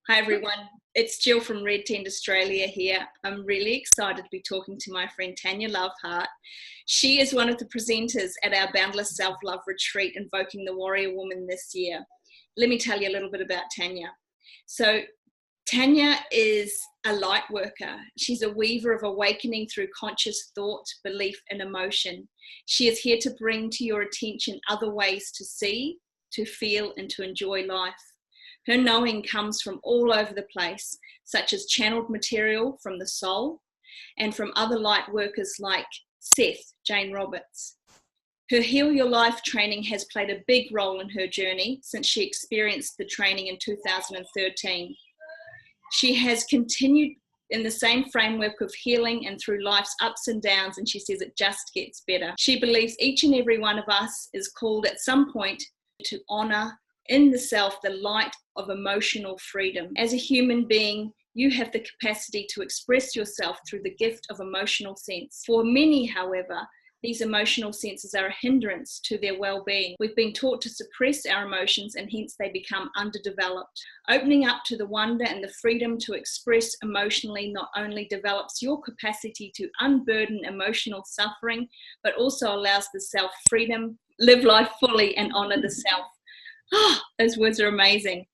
Hi everyone, it's Jill from Red Tent Australia here. I'm really excited to be talking to my friend Tania Loveheart. She is one of the presenters at our Boundless Self-Love Retreat, Invoking the Warrior Woman this year. Let me tell you a little bit about Tania. So Tania is a light worker. She's a weaver of awakening through conscious thought, belief and emotion. She is here to bring to your attention other ways to see, to feel and to enjoy life. Her knowing comes from all over the place, such as channeled material from the soul and from other light workers like Seth, Jane Roberts. Her Heal Your Life training has played a big role in her journey since she experienced the training in 2013. She has continued in the same framework of healing and through life's ups and downs, and she says it just gets better. She believes each and every one of us is called at some point to honor in the self the light of emotional freedom. As a human being, you have the capacity to express yourself through the gift of emotional sense. For many, however, these emotional senses are a hindrance to their well-being. We've been taught to suppress our emotions and hence they become underdeveloped. Opening up to the wonder and the freedom to express emotionally not only develops your capacity to unburden emotional suffering, but also allows the self freedom, live life fully and honor the self. Oh, those words are amazing.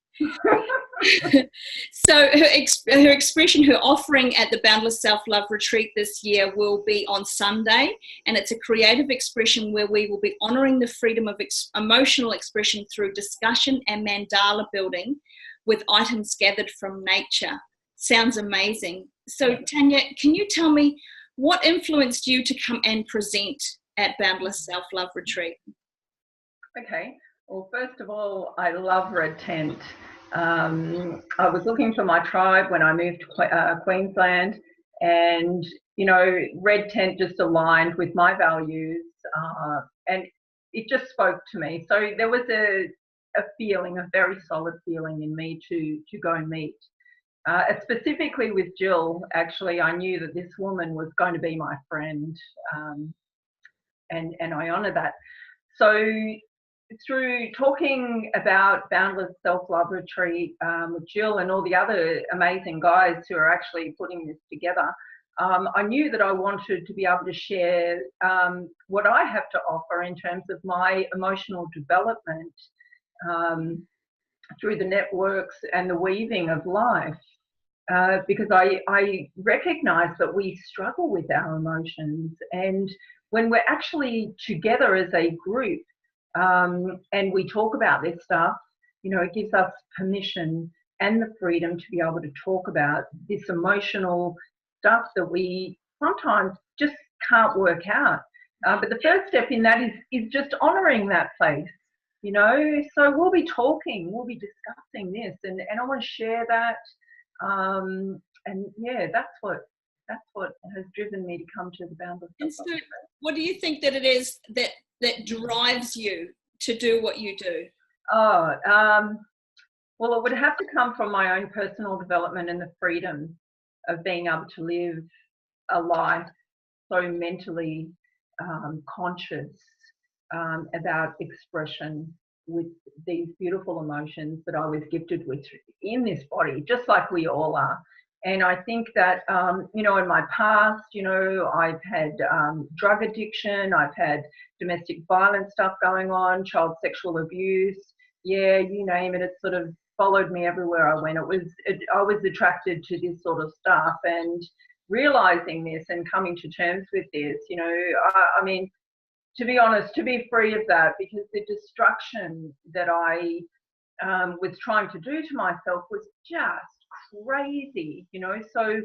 So her expression, her offering at the Boundless Self-Love Retreat this year will be on Sunday, and it's a creative expression where we will be honouring the freedom of emotional expression through discussion and mandala building with items gathered from nature. Sounds amazing. So Tania, can you tell me what influenced you to come and present at Boundless Self-Love Retreat? Okay. Well, first of all, I love Red Tent. I was looking for my tribe when I moved to Queensland, and Red Tent just aligned with my values, and it just spoke to me. So there was a feeling, a very solid feeling in me to go and meet. Specifically with Jill, actually, I knew that this woman was going to be my friend, and I honour that. So through talking about Boundless Self-Love Retreat with Jill and all the other amazing guys who are actually putting this together, I knew that I wanted to be able to share what I have to offer in terms of my emotional development through the networks and the weaving of life. Because I recognise that we struggle with our emotions, and when we're actually together as a group, and we talk about this stuff, it gives us permission and the freedom to be able to talk about this emotional stuff that we sometimes just can't work out. But the first step in that is just honouring that place, So we'll be talking, we'll be discussing this, and I want to share that. And yeah, that's what has driven me to come to the Boundless. And so, what do you think that it is that drives you to do what you do? Oh, well, it would have to come from my own personal development and the freedom of being able to live a life so mentally conscious about expression with these beautiful emotions that I was gifted with in this body, just like we all are. And I think that, in my past, I've had drug addiction, I've had domestic violence stuff going on, child sexual abuse, you name it, it sort of followed me everywhere I went. I was attracted to this sort of stuff, and realising this and coming to terms with this, I mean, to be honest, to be free of that, because the destruction that I was trying to do to myself was just crazy, So,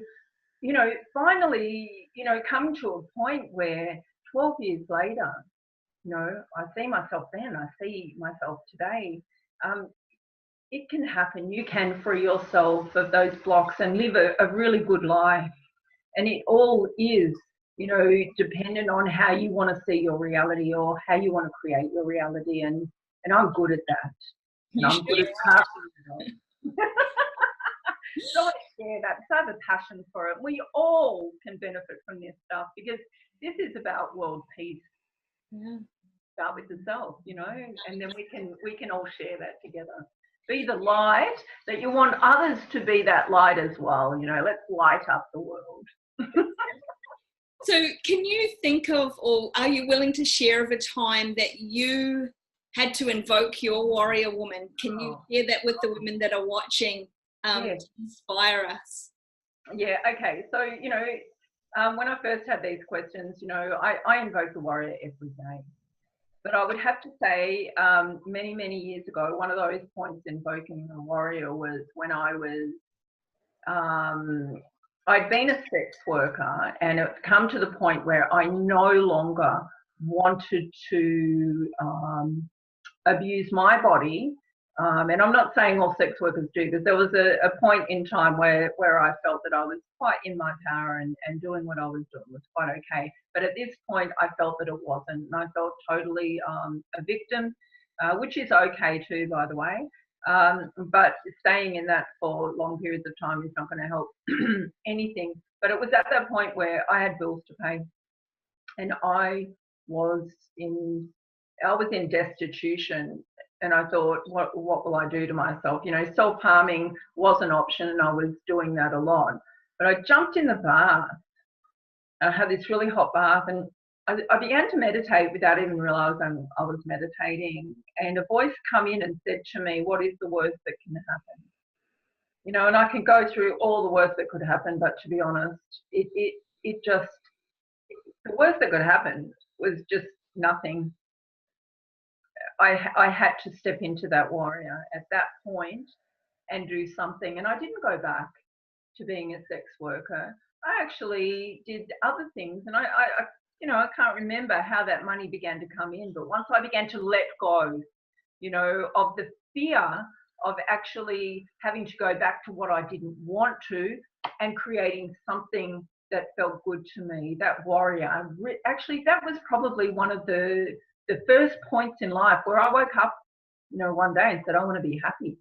finally, come to a point where 12 years later, I see myself then, I see myself today. It can happen. You can free yourself of those blocks and live a really good life. And it all is, dependent on how you want to see your reality or how you want to create your reality. And I'm good at that. And I'm good at passing it on. So I share that. So I have a passion for it. We all can benefit from this stuff because this is about world peace. Yeah. Start with the self, and then we can all share that together. be the light, that you want others to be that light as well. You know, let's light up the world. So can you think of, or are you willing to share of a time that you had to invoke your warrior woman? Can you share that with the women that are watching to inspire us? Yeah, okay. So, you know, when I first had these questions, you know, I invoke the warrior every day. But I would have to say, many, many years ago, one of those points invoking the warrior was when I was, I'd been a sex worker, and it come to the point where I no longer wanted to abuse my body. And I'm not saying all sex workers do this. There was a point in time where I felt that I was quite in my power and doing what I was doing was quite okay. But at this point, I felt that it wasn't. And I felt totally a victim, which is okay too, by the way. But staying in that for long periods of time is not going to help anything. But it was at that point where I had bills to pay, and I was in destitution. And I thought, what will I do to myself? You know, self-harming was an option, and I was doing that a lot. But I jumped in the bath. I had this really hot bath, and I began to meditate without even realizing I was meditating. And a voice come in and said to me, what is the worst that can happen? You know, and I can go through all the worst that could happen, but to be honest, the worst that could happen was just nothing. I had to step into that warrior at that point and do something. And I didn't go back to being a sex worker. I actually did other things. And I you know, I can't remember how that money began to come in. But once I began to let go, you know, of the fear of actually having to go back to what I didn't want to and creating something that felt good to me, that warrior. Actually, that was probably one of the first points in life where I woke up, you know, one day and said, I want to be happy.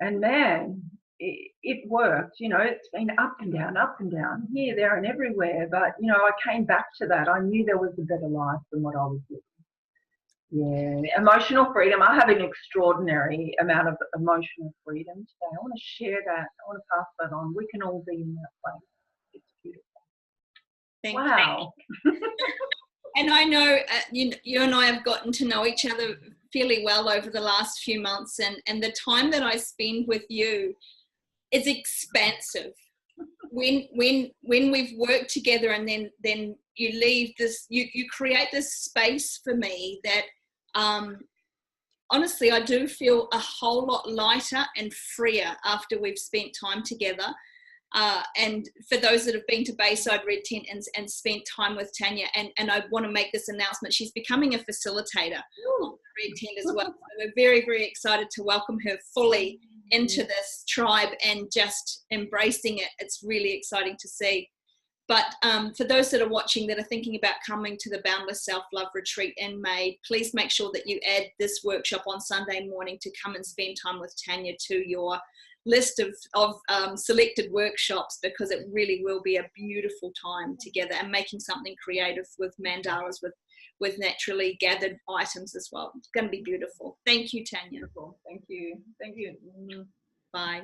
And man, it worked. You know, it's been up and down, here, there, and everywhere. But, you know, I came back to that. I knew there was a better life than what I was living. Yeah, emotional freedom. I have an extraordinary amount of emotional freedom today. I want to share that. I want to pass that on. We can all be in that place. It's beautiful. Wow. And I know you and I have gotten to know each other fairly well over the last few months, and the time that I spend with you is expansive. When we've worked together, and then you leave this, you create this space for me that honestly I do feel a whole lot lighter and freer after we've spent time together. And for those that have been to Bayside Red Tent and spent time with Tania, and I want to make this announcement, she's becoming a facilitator on the Red Tent as well. So we're very, very excited to welcome her fully into this tribe and just embracing it. It's really exciting to see. But for those that are watching that are thinking about coming to the Boundless Self-Love Retreat in May, please make sure that you add this workshop on Sunday morning to come and spend time with Tania to your list of selected workshops, because it really will be a beautiful time together, and making something creative with mandalas, with naturally gathered items as well. It's going to be beautiful. Thank you, Tania. Thank you. Thank you. Bye.